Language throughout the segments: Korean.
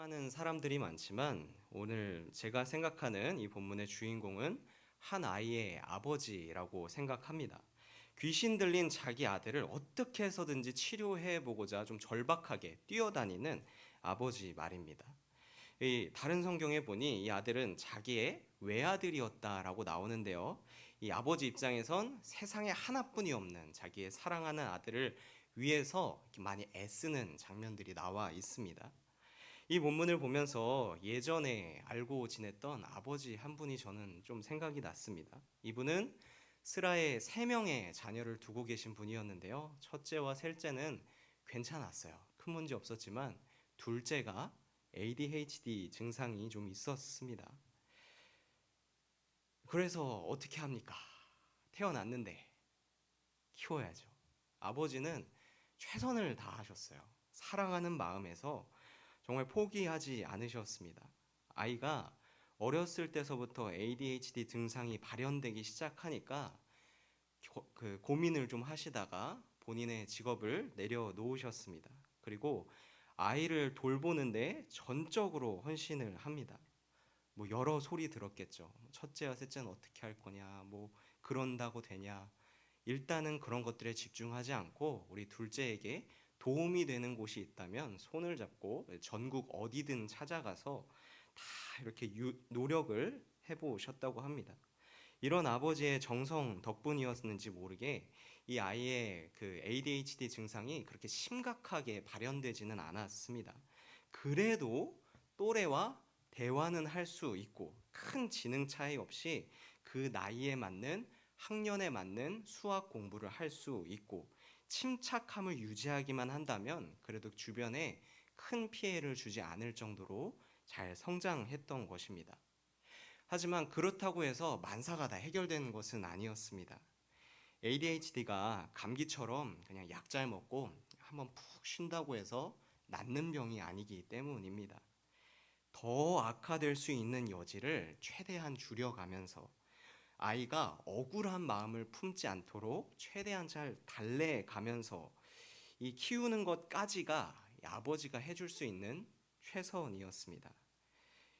하는 사람들이 많지만 오늘 제가 생각하는 이 본문의 주인공은 한 아이의 아버지라고 생각합니다. 귀신 들린 자기 아들을 어떻게 해서든지 치료해 보고자 좀 절박하게 뛰어다니는 아버지 말입니다. 이 다른 성경에 보니 이 아들은 자기의 외아들이었다라고 나오는데요. 이 아버지 입장에선 세상에 하나뿐이 없는 자기의 사랑하는 아들을 위해서 이렇게 많이 애쓰는 장면들이 나와 있습니다. 이 본문을 보면서 예전에 알고 지냈던 아버지 한 분이 저는 좀 생각이 났습니다. 이분은 스라에 3명의 자녀를 두고 계신 분이었는데요. 첫째와 셋째는 괜찮았어요. 큰 문제 없었지만 둘째가 ADHD 증상이 좀 있었습니다. 그래서 어떻게 합니까? 태어났는데 키워야죠. 아버지는 최선을 다하셨어요. 사랑하는 마음에서 정말 포기하지 않으셨습니다. 아이가 어렸을 때서부터 ADHD 증상이 발현되기 시작하니까 고민을 좀 하시다가 본인의 직업을 내려놓으셨습니다. 그리고 아이를 돌보는데 전적으로 헌신을 합니다. 뭐 여러 소리 들었겠죠. 첫째와 셋째는 어떻게 할 거냐, 뭐 그런다고 되냐. 일단은 그런 것들에 집중하지 않고 우리 둘째에게 도움이 되는 곳이 있다면 손을 잡고 전국 어디든 찾아가서 다 이렇게 노력을 해보셨다고 합니다. 이런 아버지의 정성 덕분이었는지 모르게 이 아이의 그 ADHD 증상이 그렇게 심각하게 발현되지는 않았습니다. 그래도 또래와 대화는 할 수 있고 큰 지능 차이 없이 그 나이에 맞는 학년에 맞는 수학 공부를 할 수 있고 침착함을 유지하기만 한다면 그래도 주변에 큰 피해를 주지 않을 정도로 잘 성장했던 것입니다. 하지만 그렇다고 해서 만사가 다 해결되는 것은 아니었습니다. ADHD가 감기처럼 그냥 약 잘 먹고 한번 푹 쉰다고 해서 낫는 병이 아니기 때문입니다. 더 악화될 수 있는 여지를 최대한 줄여가면서 아이가 억울한 마음을 품지 않도록 최대한 잘 달래가면서 이 키우는 것까지가 아버지가 해줄 수 있는 최선이었습니다.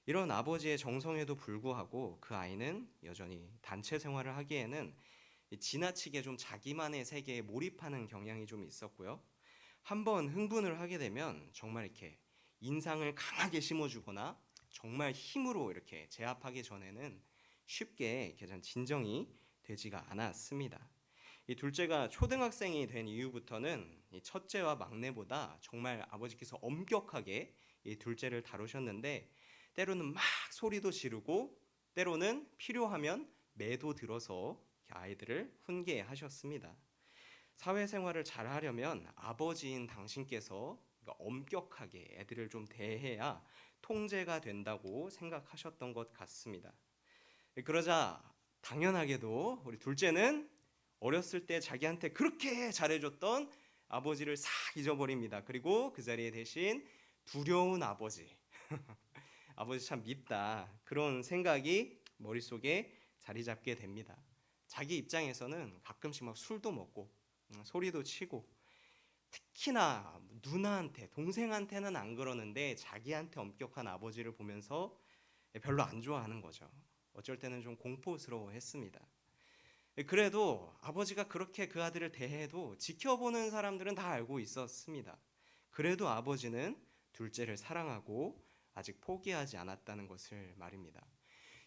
이런 아버지의 정성에도 불구하고 그 아이는 여전히 단체 생활을 하기에는 지나치게 좀 자기만의 세계에 몰입하는 경향이 좀 있었고요. 한번 흥분을 하게 되면 정말 이렇게 인상을 강하게 심어주거나 정말 힘으로 이렇게 제압하기 전에는 쉽게 개전 진정이 되지가 않았습니다. 이 둘째가 초등학생이 된 이후부터는 이 첫째와 막내보다 정말 아버지께서 엄격하게 이 둘째를 다루셨는데 때로는 막 소리도 지르고 때로는 필요하면 매도 들어서 아이들을 훈계하셨습니다. 사회생활을 잘 하려면 아버지인 당신께서 엄격하게 애들을 좀 대해야 통제가 된다고 생각하셨던 것 같습니다. 그러자 당연하게도 우리 둘째는 어렸을 때 자기한테 그렇게 잘해줬던 아버지를 싹 잊어버립니다. 그리고 그 자리에 대신 두려운 아버지, 아버지 참 밉다, 그런 생각이 머릿속에 자리 잡게 됩니다. 자기 입장에서는 가끔씩 막 술도 먹고 소리도 치고 특히나 누나한테, 동생한테는 안 그러는데 자기한테 엄격한 아버지를 보면서 별로 안 좋아하는 거죠. 어쩔 때는 좀 공포스러워했습니다. 그래도 아버지가 그렇게 그 아들을 대해도 지켜보는 사람들은 다 알고 있었습니다. 그래도 아버지는 둘째를 사랑하고 아직 포기하지 않았다는 것을 말입니다.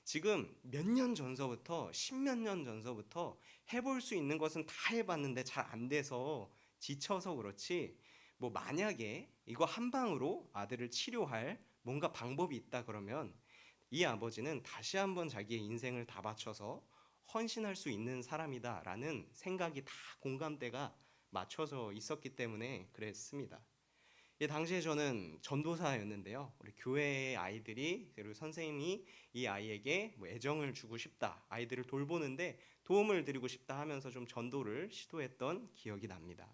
지금 몇 년 전서부터, 십몇 년 전서부터 해볼 수 있는 것은 다 해봤는데 잘 안 돼서 지쳐서 그렇지, 뭐 만약에 이거 한 방으로 아들을 치료할 뭔가 방법이 있다 그러면 이 아버지는 다시 한번 자기의 인생을 다 바쳐서 헌신할 수 있는 사람이다라는 생각이 다 공감대가 맞춰져 있었기 때문에 그랬습니다. 당시에 저는 전도사였는데요. 우리 교회의 아이들이 그리고 선생님이 이 아이에게 뭐 애정을 주고 싶다, 아이들을 돌보는데 도움을 드리고 싶다 하면서 좀 전도를 시도했던 기억이 납니다.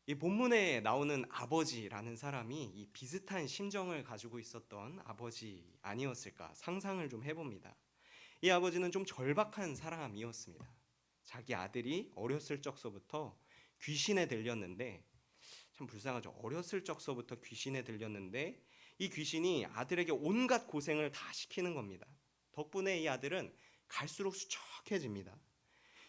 이 본문에 나오는 아버지라는 사람이 이 비슷한 심정을 가지고 있었던 아버지 아니었을까 상상을 좀 해봅니다. 이 아버지는 좀 절박한 사람이었습니다. 자기 아들이 어렸을 적서부터 귀신에 들렸는데 참 불쌍하죠. 어렸을 적서부터 귀신에 들렸는데 이 귀신이 아들에게 온갖 고생을 다 시키는 겁니다. 덕분에 이 아들은 갈수록 수척해집니다.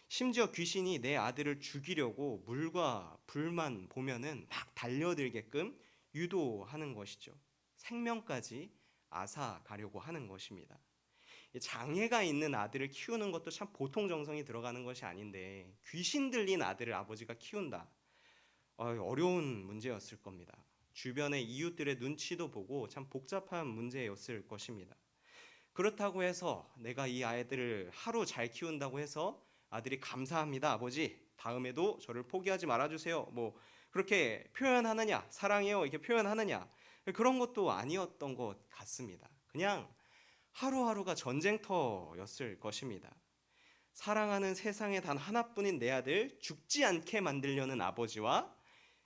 심지어 귀신이 내 아들을 죽이려고 물과 불만 보면은 막 달려들게끔 유도하는 것이죠. 생명까지 앗아가려고 하는 것입니다. 장애가 있는 아들을 키우는 것도 참 보통 정성이 들어가는 것이 아닌데 귀신 들린 아들을 아버지가 키운다. 어려운 문제였을 겁니다. 주변의 이웃들의 눈치도 보고 참 복잡한 문제였을 것입니다. 그렇다고 해서 내가 이 아이들을 하루 잘 키운다고 해서 아들이 감사합니다 아버지 다음에도 저를 포기하지 말아주세요 뭐 그렇게 표현하느냐, 사랑해요 이렇게 표현하느냐, 그런 것도 아니었던 것 같습니다. 그냥 하루하루가 전쟁터였을 것입니다. 사랑하는 세상에 단 하나뿐인 내 아들 죽지 않게 만들려는 아버지와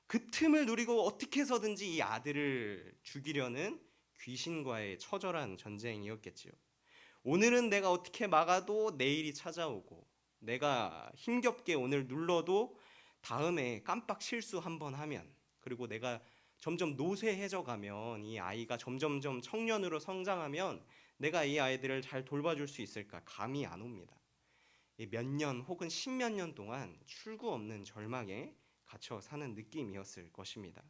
그 틈을 누리고 어떻게 해서든지 이 아들을 죽이려는 귀신과의 처절한 전쟁이었겠지요. 오늘은 내가 어떻게 막아도 내일이 찾아오고, 내가 힘겹게 오늘 눌러도 다음에 깜빡 실수 한번 하면, 그리고 내가 점점 노쇠해져 가면, 이 아이가 점점점 청년으로 성장하면 내가 이 아이들을 잘 돌봐줄 수 있을까 감이 안 옵니다. 몇 년 혹은 십몇 년 동안 출구 없는 절망에 갇혀 사는 느낌이었을 것입니다.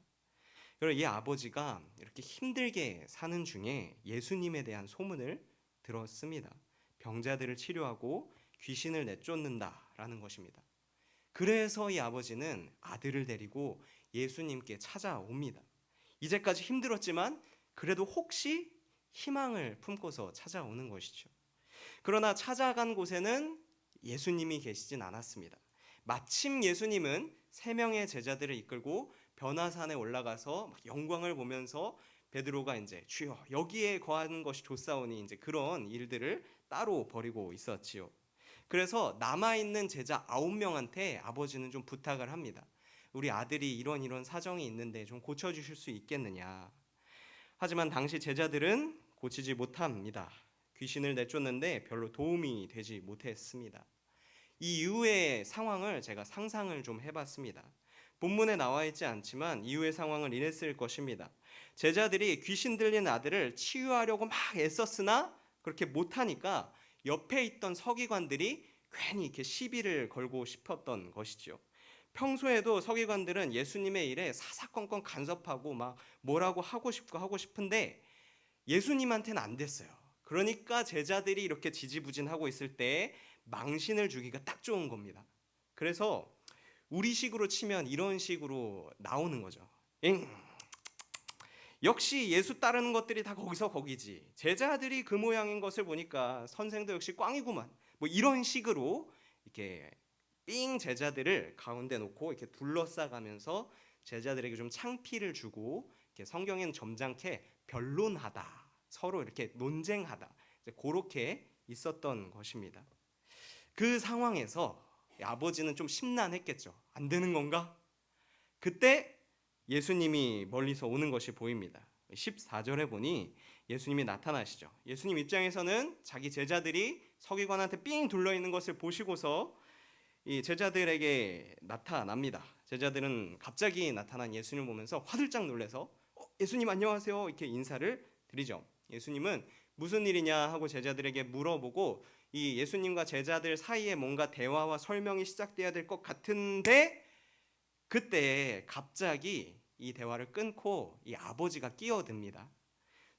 그리고 이 아버지가 이렇게 힘들게 사는 중에 예수님에 대한 소문을 들었습니다. 병자들을 치료하고 귀신을 내쫓는다라는 것입니다. 그래서 이 아버지는 아들을 데리고 예수님께 찾아옵니다. 이제까지 힘들었지만 그래도 혹시 희망을 품고서 찾아오는 것이죠. 그러나 찾아간 곳에는 예수님이 계시진 않았습니다. 마침 예수님은 3명의 제자들을 이끌고 변화산에 올라가서 영광을 보면서 베드로가 이제 주여 여기에 거하는 것이 좋사오니 이제 그런 일들을 따로 벌이고 있었지요. 그래서 남아있는 제자 9명한테 아버지는 좀 부탁을 합니다. 우리 아들이 이런 사정이 있는데 좀 고쳐주실 수 있겠느냐. 하지만 당시 제자들은 고치지 못합니다. 귀신을 내쫓는데 별로 도움이 되지 못했습니다. 이 이후의 상황을 제가 상상을 좀 해봤습니다. 본문에 나와 있지 않지만 이후의 상황을 이랬을 것입니다. 제자들이 귀신 들린 아들을 치유하려고 막 애썼으나 그렇게 못하니까 옆에 있던 서기관들이 괜히 이렇게 시비를 걸고 싶었던 것이죠. 평소에도 서기관들은 예수님의 일에 사사건건 간섭하고 막 뭐라고 하고 싶은데 예수님한테는 안 됐어요. 그러니까 제자들이 이렇게 지지부진하고 있을 때 망신을 주기가 딱 좋은 겁니다. 그래서 우리식으로 치면 이런 식으로 나오는 거죠. 역시 예수 따르는 것들이 다 거기서 거기지. 제자들이 그 모양인 것을 보니까 선생도 역시 꽝이구만. 뭐 이런 식으로 이렇게 삥 제자들을 가운데 놓고 이렇게 둘러싸가면서 제자들에게 좀 창피를 주고 이렇게 성경에는 점잖게 변론하다. 서로 이렇게 논쟁하다. 그렇게 있었던 것입니다. 그 상황에서 아버지는 좀 심란했겠죠. 안 되는 건가? 그때 예수님이 멀리서 오는 것이 보입니다. 14절에 보니 예수님이 나타나시죠. 예수님 입장에서는 자기 제자들이 서기관한테 삥 둘러있는 것을 보시고서 이 제자들에게 나타납니다. 제자들은 갑자기 나타난 예수님을 보면서 화들짝 놀라서 예수님 안녕하세요 이렇게 인사를 드리죠. 예수님은 무슨 일이냐 하고 제자들에게 물어보고 이 예수님과 제자들 사이에 뭔가 대화와 설명이 시작돼야 될 것 같은데 그때 갑자기 이 대화를 끊고 이 아버지가 끼어듭니다.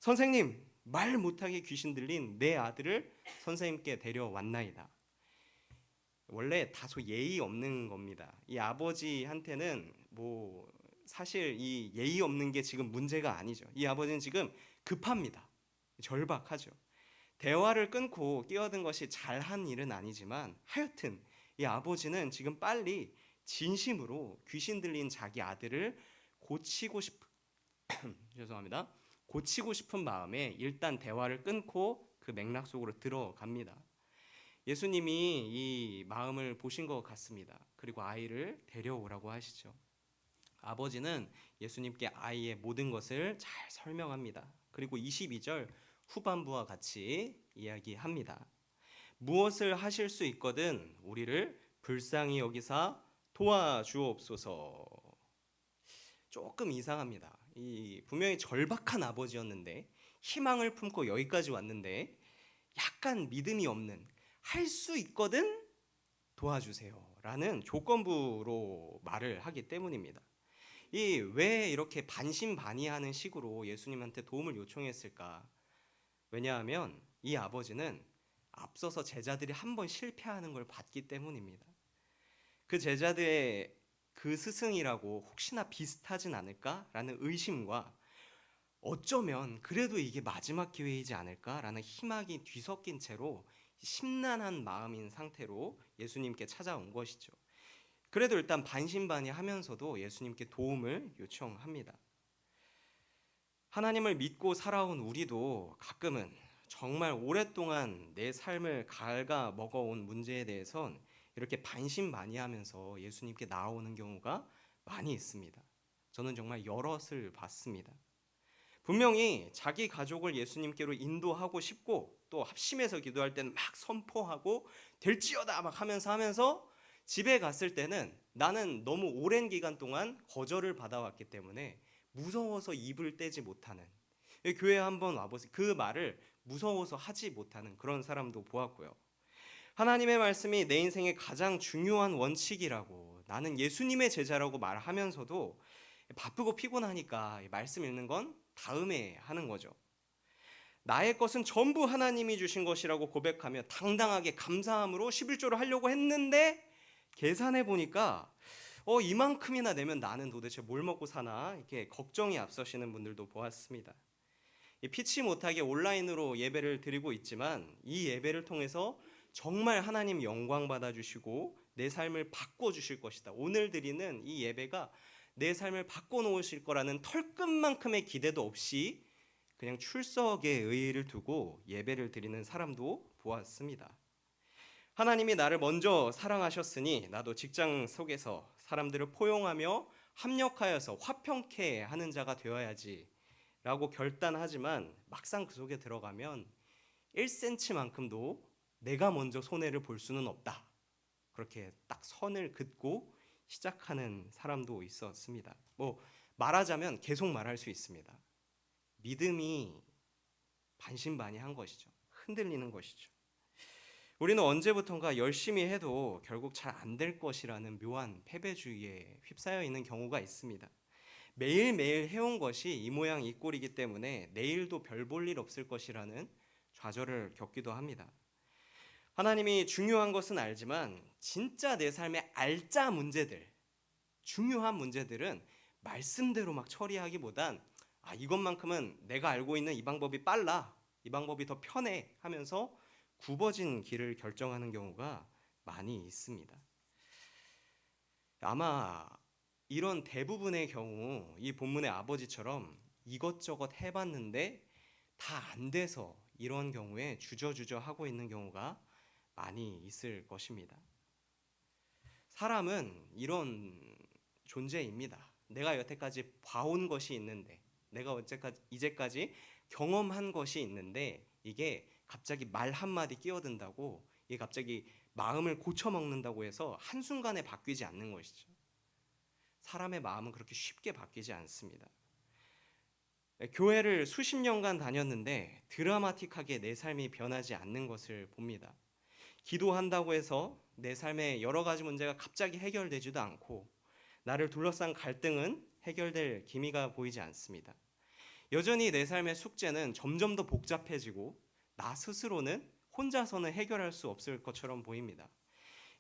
선생님, 말 못하게 귀신 들린 내 아들을 선생님께 데려왔나이다. 원래 다소 예의 없는 겁니다. 이 아버지한테는 뭐 사실 이 예의 없는 게 지금 문제가 아니죠. 이 아버지는 지금 급합니다. 절박하죠. 대화를 끊고 끼어든 것이 잘한 일은 아니지만 하여튼 이 아버지는 지금 빨리 진심으로 귀신 들린 자기 아들을 고치고 싶은 죄송합니다. 고치고 싶은 마음에 일단 대화를 끊고 그 맥락 속으로 들어갑니다. 예수님이 이 마음을 보신 것 같습니다. 그리고 아이를 데려오라고 하시죠. 아버지는 예수님께 아이의 모든 것을 잘 설명합니다. 그리고 22절 후반부와 같이 이야기합니다. 무엇을 하실 수 있거든 우리를 불쌍히 여기사 도와주옵소서. 조금 이상합니다. 이 분명히 절박한 아버지였는데 희망을 품고 여기까지 왔는데 약간 믿음이 없는, 할 수 있거든 도와주세요 라는 조건부로 말을 하기 때문입니다. 이 왜 이렇게 반신반의하는 식으로 예수님한테 도움을 요청했을까? 왜냐하면 이 아버지는 앞서서 제자들이 한 번 실패하는 걸 봤기 때문입니다. 그 제자들의 그 스승이라고 혹시나 비슷하진 않을까라는 의심과 어쩌면 그래도 이게 마지막 기회이지 않을까라는 희망이 뒤섞인 채로 심란한 마음인 상태로 예수님께 찾아온 것이죠. 그래도 일단 반신반의하면서도 예수님께 도움을 요청합니다. 하나님을 믿고 살아온 우리도 가끔은 정말 오랫동안 내 삶을 갉아 먹어온 문제에 대해선 이렇게 반신반의하면서 예수님께 나아오는 경우가 많이 있습니다. 저는 정말 여럿을 봤습니다. 분명히 자기 가족을 예수님께로 인도하고 싶고 또 합심해서 기도할 때는 막 선포하고 될지어다 막 하면서 집에 갔을 때는 나는 너무 오랜 기간 동안 거절을 받아왔기 때문에 무서워서 입을 떼지 못하는, 교회에 한번 와보세요. 그 말을 무서워서 하지 못하는 그런 사람도 보았고요. 하나님의 말씀이 내 인생의 가장 중요한 원칙이라고, 나는 예수님의 제자라고 말하면서도 바쁘고 피곤하니까 말씀 읽는 건 다음에 하는 거죠. 나의 것은 전부 하나님이 주신 것이라고 고백하며 당당하게 감사함으로 11조를 하려고 했는데 계산해 보니까 이만큼이나 내면 나는 도대체 뭘 먹고 사나, 이렇게 걱정이 앞서시는 분들도 보았습니다. 피치 못하게 온라인으로 예배를 드리고 있지만 이 예배를 통해서 정말 하나님 영광 받아주시고 내 삶을 바꿔주실 것이다. 오늘 드리는 이 예배가 내 삶을 바꿔놓으실 거라는 털끝만큼의 기대도 없이 그냥 출석에 의의를 두고 예배를 드리는 사람도 보았습니다. 하나님이 나를 먼저 사랑하셨으니 나도 직장 속에서 사람들을 포용하며 합력하여서 화평케 하는 자가 되어야지 라고 결단하지만 막상 그 속에 들어가면 1cm만큼도 내가 먼저 손해를 볼 수는 없다. 그렇게 딱 선을 긋고 시작하는 사람도 있었습니다. 말하자면 계속 말할 수 있습니다. 믿음이 반신반의한 것이죠. 흔들리는 것이죠. 우리는 언제부턴가 열심히 해도 결국 잘 안 될 것이라는 묘한 패배주의에 휩싸여 있는 경우가 있습니다. 매일매일 해온 것이 이 모양 이 꼴이기 때문에 내일도 별 볼 일 없을 것이라는 좌절을 겪기도 합니다. 하나님이 중요한 것은 알지만 진짜 내 삶의 알짜 문제들, 중요한 문제들은 말씀대로 막 처리하기보단 이것만큼은 내가 알고 있는 이 방법이 빨라, 이 방법이 더 편해 하면서 굽어진 길을 결정하는 경우가 많이 있습니다. 아마 이런 대부분의 경우 이 본문의 아버지처럼 이것저것 해봤는데 다 안 돼서 이런 경우에 주저주저 하고 있는 경우가 많이 있을 것입니다. 사람은 이런 존재입니다. 내가 여태까지 봐온 것이 있는데, 내가 이제까지 경험한 것이 있는데 이게 갑자기 말 한마디 끼어든다고, 이게 갑자기 마음을 고쳐먹는다고 해서 한순간에 바뀌지 않는 것이죠. 사람의 마음은 그렇게 쉽게 바뀌지 않습니다. 교회를 수십 년간 다녔는데 드라마틱하게 내 삶이 변하지 않는 것을 봅니다. 기도한다고 해서 내 삶의 여러 가지 문제가 갑자기 해결되지도 않고 나를 둘러싼 갈등은 해결될 기미가 보이지 않습니다. 여전히 내 삶의 숙제는 점점 더 복잡해지고 나 스스로는 혼자서는 해결할 수 없을 것처럼 보입니다.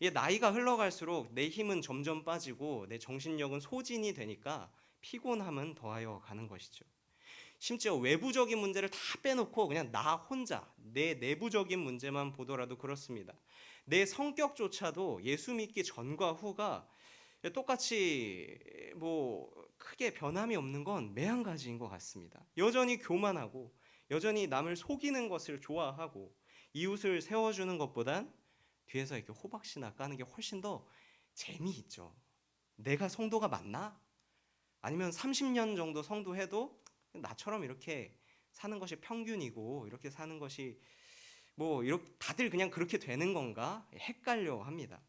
이게 나이가 흘러갈수록 내 힘은 점점 빠지고 내 정신력은 소진이 되니까 피곤함은 더하여 가는 것이죠. 심지어 외부적인 문제를 다 빼놓고 그냥 나 혼자 내 내부적인 문제만 보더라도 그렇습니다. 내 성격조차도 예수 믿기 전과 후가 똑같이 크게 변함이 없는 건 매한가지인 것 같습니다. 여전히 교만하고 여전히 남을 속이는 것을 좋아하고 이웃을 세워주는 것보단 뒤에서 이렇게 호박씨나 까는 게 훨씬 더 재미있죠. 내가 성도가 맞나? 아니면 30년 정도 성도해도 나처럼 이렇게 사는 것이 평균이고 이렇게 사는 것이 이렇게 다들 그냥 그렇게 되는 건가? 헷갈려 합니다.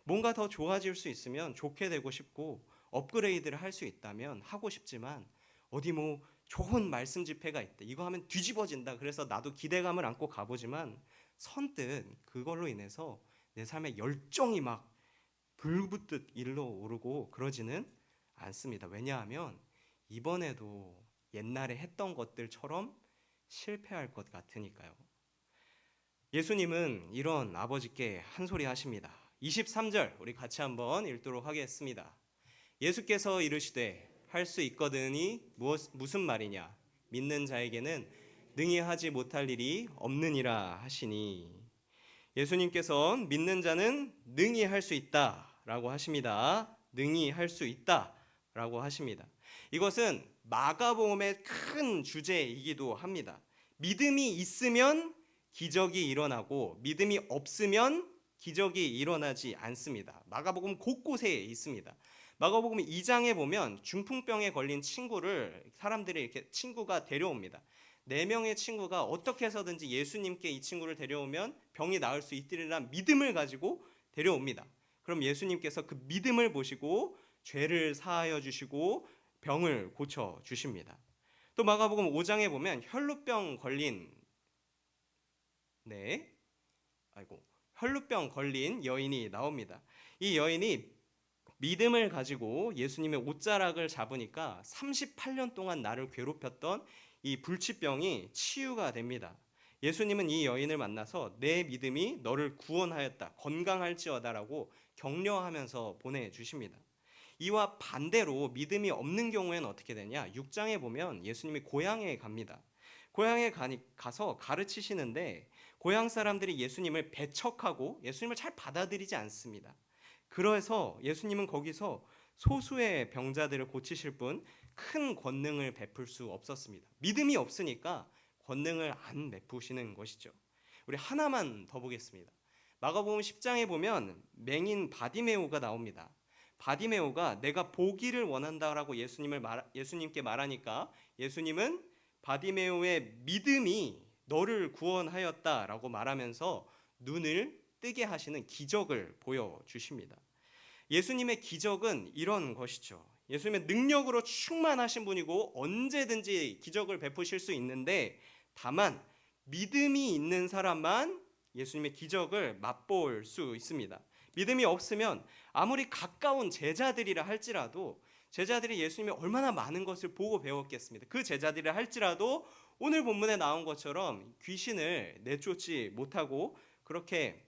뭔가 더 좋아질 수 있으면 좋게 되고 싶고 업그레이드를 할 수 있다면 하고 싶지만 어디 뭐 좋은 말씀 집회가 있대. 이거 하면 뒤집어진다. 그래서 나도 기대감을 안고 가보지만 선뜻 그걸로 인해서 내 삶의 열정이 막 불붙듯 일러 오르고 그러지는 않습니다. 왜냐하면 이번에도 옛날에 했던 것들처럼 실패할 것 같으니까요. 예수님은 이런 아버지께 한 소리 하십니다. 23절 우리 같이 한번 읽도록 하겠습니다. 예수께서 이르시되 할 수 있거든이 무슨 말이냐? 믿는 자에게는 능히 하지 못할 일이 없느니라 하시니, 예수님께서 믿는 자는 능히 할 수 있다라고 하십니다. 능히 할 수 있다라고 하십니다. 이것은 마가복음의 큰 주제이기도 합니다. 믿음이 있으면 기적이 일어나고 믿음이 없으면 기적이 일어나지 않습니다. 마가복음 곳곳에 있습니다. 마가복음 2장에 보면 중풍병에 걸린 친구를 사람들이 이렇게 친구가 데려옵니다. 4명의 친구가 어떻게 해서든지 예수님께 이 친구를 데려오면 병이 나을 수 있으리라는 믿음을 가지고 데려옵니다. 그럼 예수님께서 그 믿음을 보시고 죄를 사하여 주시고 병을 고쳐 주십니다. 또 마가복음 5장에 보면 혈루병 걸린 혈루병 걸린 여인이 나옵니다. 이 여인이 믿음을 가지고 예수님의 옷자락을 잡으니까 38년 동안 나를 괴롭혔던 이 불치병이 치유가 됩니다. 예수님은 이 여인을 만나서 내 믿음이 너를 구원하였다, 건강할지어다라고 격려하면서 보내주십니다. 이와 반대로 믿음이 없는 경우에는 어떻게 되냐? 6장에 보면 예수님이 고향에 갑니다. 고향에 가서 가르치시는데 고향 사람들이 예수님을 배척하고 예수님을 잘 받아들이지 않습니다. 그래서 예수님은 거기서 소수의 병자들을 고치실 뿐 큰 권능을 베풀 수 없었습니다. 믿음이 없으니까 권능을 안 베푸시는 것이죠. 우리 하나만 더 보겠습니다. 마가복음 10장에 보면 맹인 바디메오가 나옵니다. 바디메오가 내가 보기를 원한다라고 예수님께 말하니까 예수님은 바디메오의 믿음이 너를 구원하였다라고 말하면서 눈을 뜨게 하시는 기적을 보여주십니다. 예수님의 기적은 이런 것이죠. 예수님의 능력으로 충만하신 분이고 언제든지 기적을 베푸실 수 있는데 다만 믿음이 있는 사람만 예수님의 기적을 맛볼 수 있습니다. 믿음이 없으면 아무리 가까운 제자들이라 할지라도 제자들이 예수님이 얼마나 많은 것을 보고 배웠겠습니다. 그 제자들이라 할지라도 오늘 본문에 나온 것처럼 귀신을 내쫓지 못하고 그렇게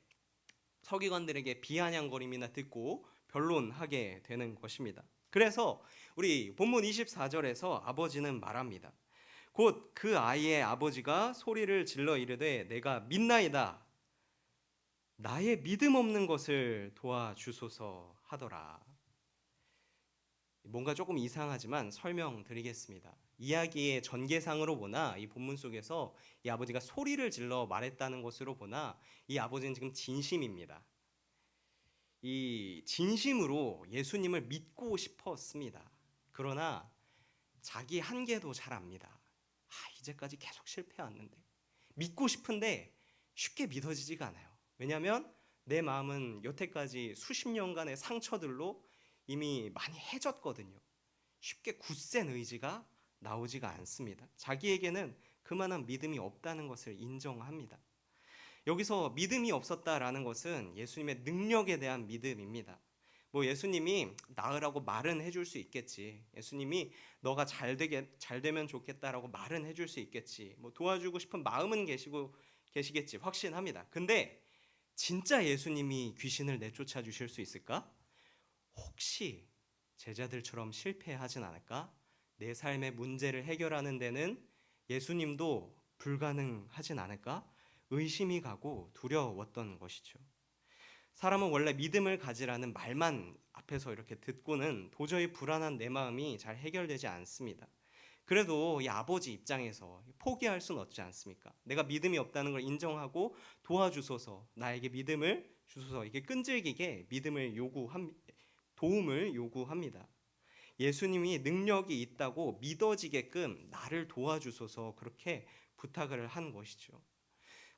서기관들에게 비아냥거림이나 듣고 변론하게 되는 것입니다. 그래서 우리 본문 24절에서 아버지는 말합니다. 곧 그 아이의 아버지가 소리를 질러 이르되 내가 믿나이다. 나의 믿음 없는 것을 도와주소서 하더라. 뭔가 조금 이상하지만 설명드리겠습니다. 이야기의 전개상으로 보나 이 본문 속에서 이 아버지가 소리를 질러 말했다는 것으로 보나 이 아버지는 지금 진심입니다. 이 진심으로 예수님을 믿고 싶었습니다. 그러나 자기 한계도 잘 압니다. 이제까지 계속 실패했는데 믿고 싶은데 쉽게 믿어지지가 않아요. 왜냐하면 내 마음은 여태까지 수십 년간의 상처들로 이미 많이 해졌거든요. 쉽게 굳센 의지가 나오지가 않습니다. 자기에게는 그만한 믿음이 없다는 것을 인정합니다. 여기서 믿음이 없었다라는 것은 예수님의 능력에 대한 믿음입니다. 뭐 예수님이 나으라고 말은 해줄 수 있겠지. 예수님이 너가 잘 되면 좋겠다라고 말은 해줄 수 있겠지. 뭐 도와주고 싶은 마음은 계시겠지. 확신합니다. 근데 진짜 예수님이 귀신을 내쫓아 주실 수 있을까? 혹시 제자들처럼 실패하진 않을까? 내 삶의 문제를 해결하는 데는 예수님도 불가능하진 않을까? 의심이 가고 두려웠던 것이죠. 사람은 원래 믿음을 가지라는 말만 앞에서 이렇게 듣고는 도저히 불안한 내 마음이 잘 해결되지 않습니다. 그래도 이 아버지 입장에서 포기할 수는 없지 않습니까? 내가 믿음이 없다는 걸 인정하고 도와주소서, 나에게 믿음을 주소서, 이게 끈질기게 도움을 요구합니다. 예수님이 능력이 있다고 믿어지게끔 나를 도와주소서 그렇게 부탁을 한 것이죠.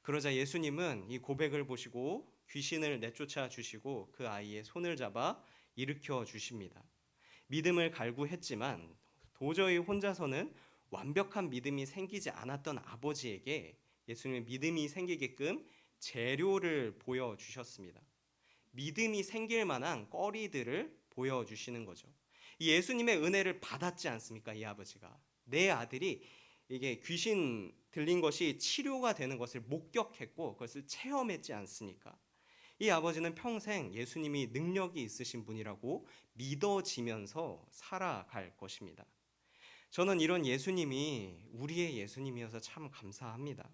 그러자 예수님은 이 고백을 보시고 귀신을 내쫓아 주시고 그 아이의 손을 잡아 일으켜 주십니다. 믿음을 갈구했지만 도저히 혼자서는 완벽한 믿음이 생기지 않았던 아버지에게 예수님의 믿음이 생기게끔 재료를 보여주셨습니다. 믿음이 생길 만한 거리들을 보여주시는 거죠. 이 예수님의 은혜를 받았지 않습니까? 이 아버지가. 내 아들이 이게 귀신 들린 것이 치료가 되는 것을 목격했고 그것을 체험했지 않습니까? 이 아버지는 평생 예수님이 능력이 있으신 분이라고 믿어지면서 살아갈 것입니다. 저는 이런 예수님이 우리의 예수님이어서 참 감사합니다.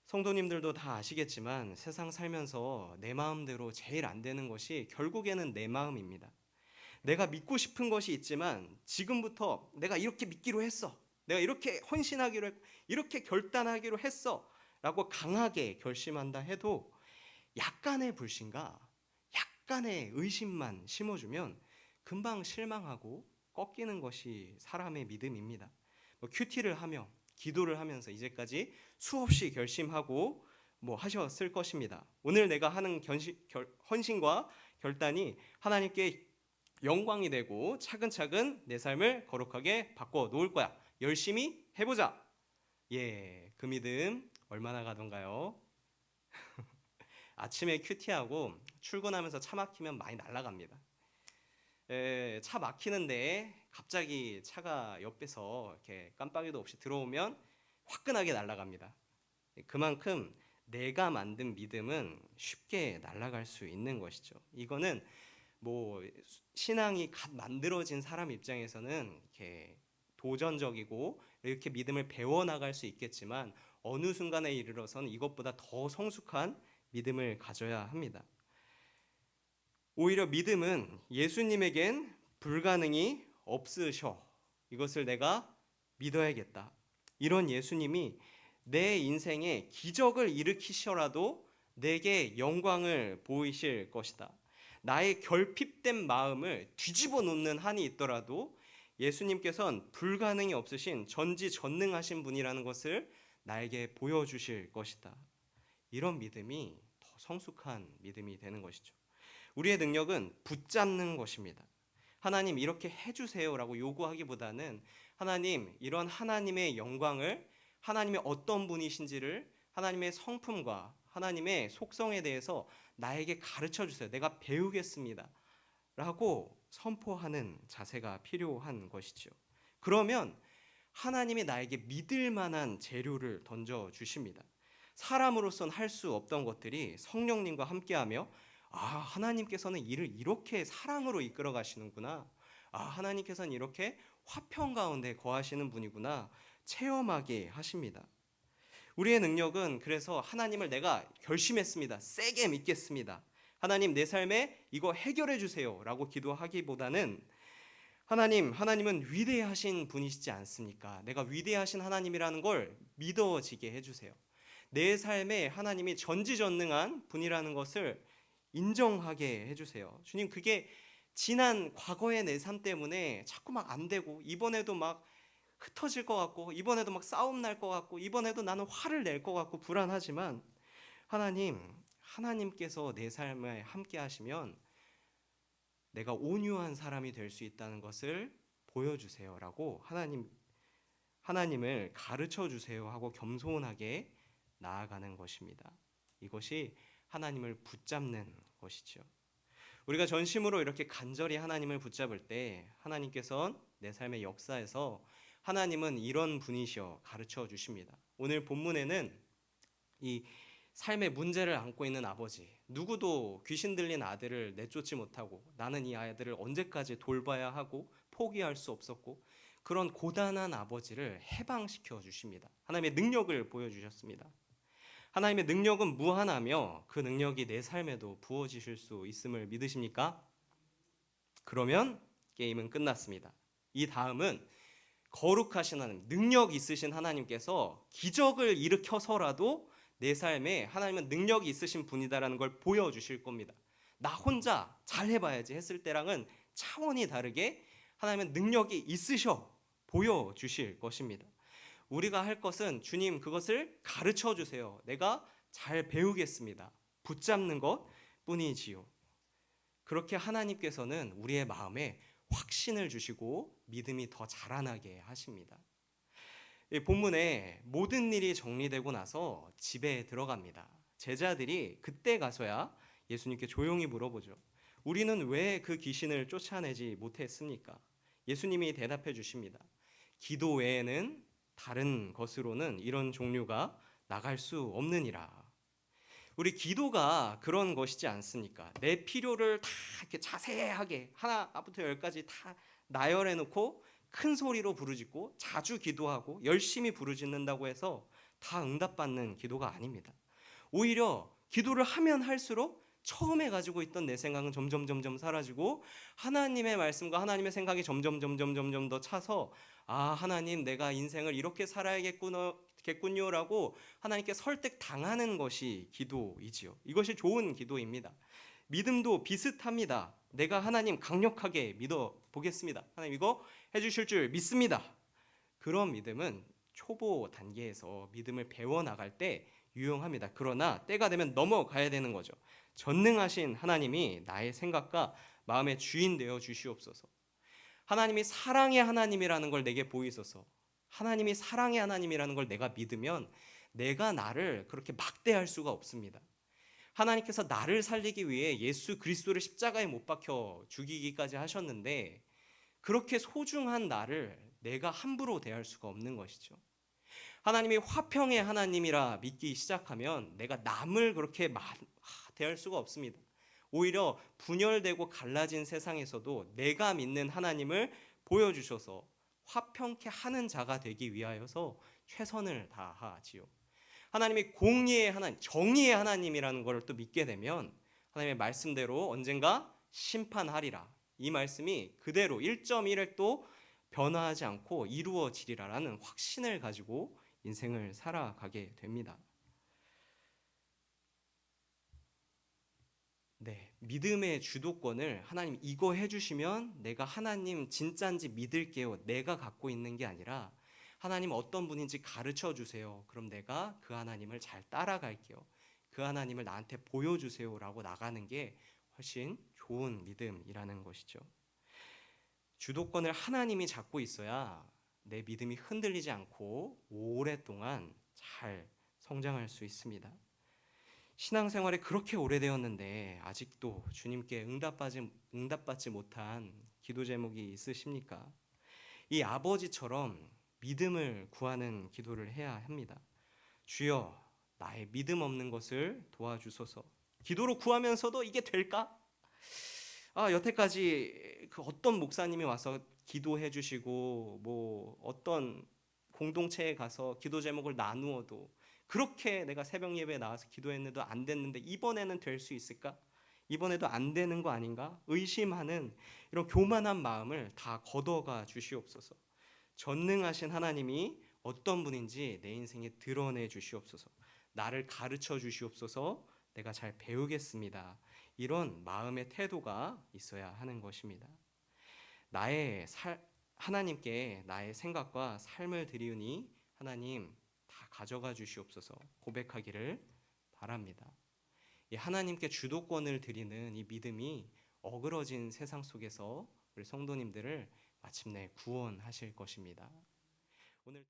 성도님들도 다 아시겠지만 세상 살면서 내 마음대로 제일 안 되는 것이 결국에는 내 마음입니다. 내가 믿고 싶은 것이 있지만 지금부터 내가 이렇게 믿기로 했어. 내가 이렇게 헌신하기로 했고 이렇게 결단하기로 했어. 라고 강하게 결심한다 해도 약간의 불신과 약간의 의심만 심어주면 금방 실망하고 꺾이는 것이 사람의 믿음입니다. 큐티를 하며 기도를 하면서 이제까지 수없이 결심하고 하셨을 것입니다. 오늘 내가 하는 헌신과 결단이 하나님께 영광이 되고 차근차근 내 삶을 거룩하게 바꿔 놓을 거야. 열심히 해보자. 예, 그 믿음 얼마나 가던가요? 아침에 큐티하고 출근하면서 차 막히면 많이 날아갑니다. 차 막히는데 갑자기 차가 옆에서 이렇게 깜빡이도 없이 들어오면 화끈하게 날아갑니다. 그만큼 내가 만든 믿음은 쉽게 날아갈 수 있는 것이죠. 이거는 신앙이 갓 만들어진 사람 입장에서는 이렇게 도전적이고 이렇게 믿음을 배워나갈 수 있겠지만 어느 순간에 이르러서는 이것보다 더 성숙한 믿음을 가져야 합니다. 오히려 믿음은 예수님에겐 불가능이 없으셔. 이것을 내가 믿어야겠다. 이런 예수님이 내 인생에 기적을 일으키셔라도 내게 영광을 보이실 것이다. 나의 결핍된 마음을 뒤집어 놓는 한이 있더라도 예수님께서는 불가능이 없으신 전지전능하신 분이라는 것을 나에게 보여주실 것이다. 이런 믿음이 더 성숙한 믿음이 되는 것이죠. 우리의 능력은 붙잡는 것입니다. 하나님 이렇게 해주세요라고 요구하기보다는 하나님 이런 하나님의 영광을 하나님의 어떤 분이신지를 하나님의 성품과 하나님의 속성에 대해서 나에게 가르쳐 주세요. 내가 배우겠습니다. 라고 선포하는 자세가 필요한 것이죠. 그러면 하나님이 나에게 믿을 만한 재료를 던져 주십니다. 사람으로서는 할 수 없던 것들이 성령님과 함께하며 하나님께서는 일을 이렇게 사랑으로 이끌어 가시는구나. 하나님께서는 이렇게 화평 가운데 거하시는 분이구나. 체험하게 하십니다. 우리의 능력은 그래서 하나님을 내가 결심했습니다. 세게 믿겠습니다. 하나님 내 삶에 이거 해결해 주세요. 라고 기도하기보다는 하나님은 위대하신 분이시지 않습니까? 내가 위대하신 하나님이라는 걸 믿어지게 해주세요. 내 삶에 하나님이 전지전능한 분이라는 것을 인정하게 해주세요. 주님 그게 지난 과거의 내 삶 때문에 자꾸 막 안 되고 이번에도 막 흩어질 것 같고 이번에도 막 싸움 날 것 같고 이번에도 나는 화를 낼 것 같고 불안하지만 하나님께서 내 삶에 함께 하시면 내가 온유한 사람이 될 수 있다는 것을 보여주세요라고 하나님을 가르쳐 주세요 하고 겸손하게 나아가는 것입니다. 이것이 하나님을 붙잡는 것이죠. 우리가 전심으로 이렇게 간절히 하나님을 붙잡을 때 하나님께서는 내 삶의 역사에서 하나님은 이런 분이시여 가르쳐 주십니다. 오늘 본문에는 이 삶의 문제를 안고 있는 아버지, 누구도 귀신 들린 아들을 내쫓지 못하고 나는 이 아이들을 언제까지 돌봐야 하고 포기할 수 없었고 그런 고단한 아버지를 해방시켜 주십니다. 하나님의 능력을 보여주셨습니다. 하나님의 능력은 무한하며 그 능력이 내 삶에도 부어지실 수 있음을 믿으십니까? 그러면 게임은 끝났습니다. 이 다음은 거룩하신 하나님, 능력 있으신 하나님께서 기적을 일으켜서라도 내 삶에 하나님은 능력이 있으신 분이다라는 걸 보여주실 겁니다. 나 혼자 잘해봐야지 했을 때랑은 차원이 다르게 하나님은 능력이 있으셔 보여주실 것입니다. 우리가 할 것은 주님 그것을 가르쳐 주세요. 내가 잘 배우겠습니다. 붙잡는 것 뿐이지요. 그렇게 하나님께서는 우리의 마음에 확신을 주시고 믿음이 더 자라나게 하십니다. 이 본문에 모든 일이 정리되고 나서 집에 들어갑니다. 제자들이 그때 가서야 예수님께 조용히 물어보죠. 우리는 왜 그 귀신을 쫓아내지 못했습니까? 예수님이 대답해 주십니다. 기도 외에는 다른 것으로는 이런 종류가 나갈 수 없느니라. 우리 기도가 그런 것이지 않습니까? 내 필요를 다 이렇게 자세하게 하나부터 열까지 다 나열해 놓고 큰 소리로 부르짖고 자주 기도하고 열심히 부르짖는다고 해서 다 응답받는 기도가 아닙니다. 오히려 기도를 하면 할수록 처음에 가지고 있던 내 생각은 점점 사라지고 하나님의 말씀과 하나님의 생각이 점점 더 차서 하나님 내가 인생을 이렇게 살아야겠군요라고 하나님께 설득당하는 것이 기도이지요. 이것이 좋은 기도입니다. 믿음도 비슷합니다. 내가 하나님 강력하게 믿어 보겠습니다. 하나님 이거 해주실 줄 믿습니다. 그런 믿음은 초보 단계에서 믿음을 배워나갈 때 유용합니다. 그러나 때가 되면 넘어가야 되는 거죠. 전능하신 하나님이 나의 생각과 마음의 주인 되어 주시옵소서. 하나님이 사랑의 하나님이라는 걸 내게 보이소서. 하나님이 사랑의 하나님이라는 걸 내가 믿으면 내가 나를 그렇게 막대할 수가 없습니다. 하나님께서 나를 살리기 위해 예수 그리스도를 십자가에 못 박혀 죽이기까지 하셨는데 그렇게 소중한 나를 내가 함부로 대할 수가 없는 것이죠. 하나님이 화평의 하나님이라 믿기 시작하면 내가 남을 그렇게 대할 수가 없습니다. 오히려 분열되고 갈라진 세상에서도 내가 믿는 하나님을 보여주셔서 화평케 하는 자가 되기 위하여서 최선을 다하지요. 하나님이 공의의 하나님, 정의의 하나님이라는 것을 또 믿게 되면 하나님의 말씀대로 언젠가 심판하리라. 이 말씀이 그대로 1.1획도 변화하지 않고 이루어지리라라는 확신을 가지고 인생을 살아가게 됩니다. 네, 믿음의 주도권을 하나님 이거 해주시면 내가 하나님 진짜인지 믿을게요. 내가 갖고 있는 게 아니라 하나님 어떤 분인지 가르쳐 주세요. 그럼 내가 그 하나님을 잘 따라갈게요. 그 하나님을 나한테 보여주세요라고 나가는 게 훨씬 좋은 믿음이라는 것이죠. 주도권을 하나님이 잡고 있어야 내 믿음이 흔들리지 않고 오랫동안 잘 성장할 수 있습니다. 신앙생활에 그렇게 오래되었는데 아직도 주님께 응답받지 못한 기도 제목이 있으십니까? 이 아버지처럼 믿음을 구하는 기도를 해야 합니다. 주여 나의 믿음 없는 것을 도와주소서. 기도로 구하면서도 이게 될까? 여태까지 그 어떤 목사님이 와서 기도해 주시고 뭐 어떤 공동체에 가서 기도 제목을 나누어도 그렇게 내가 새벽 예배에 나와서 기도했는데도 안 됐는데 이번에는 될 수 있을까? 이번에도 안 되는 거 아닌가? 의심하는 이런 교만한 마음을 다 걷어가 주시옵소서. 전능하신 하나님이 어떤 분인지 내 인생에 드러내 주시옵소서. 나를 가르쳐 주시옵소서. 내가 잘 배우겠습니다. 이런 마음의 태도가 있어야 하는 것입니다. 하나님께 나의 생각과 삶을 드리우니 하나님 다 가져가 주시옵소서 고백하기를 바랍니다. 이 하나님께 주도권을 드리는 이 믿음이 어그러진 세상 속에서 우리 성도님들을 마침내 구원하실 것입니다. 오늘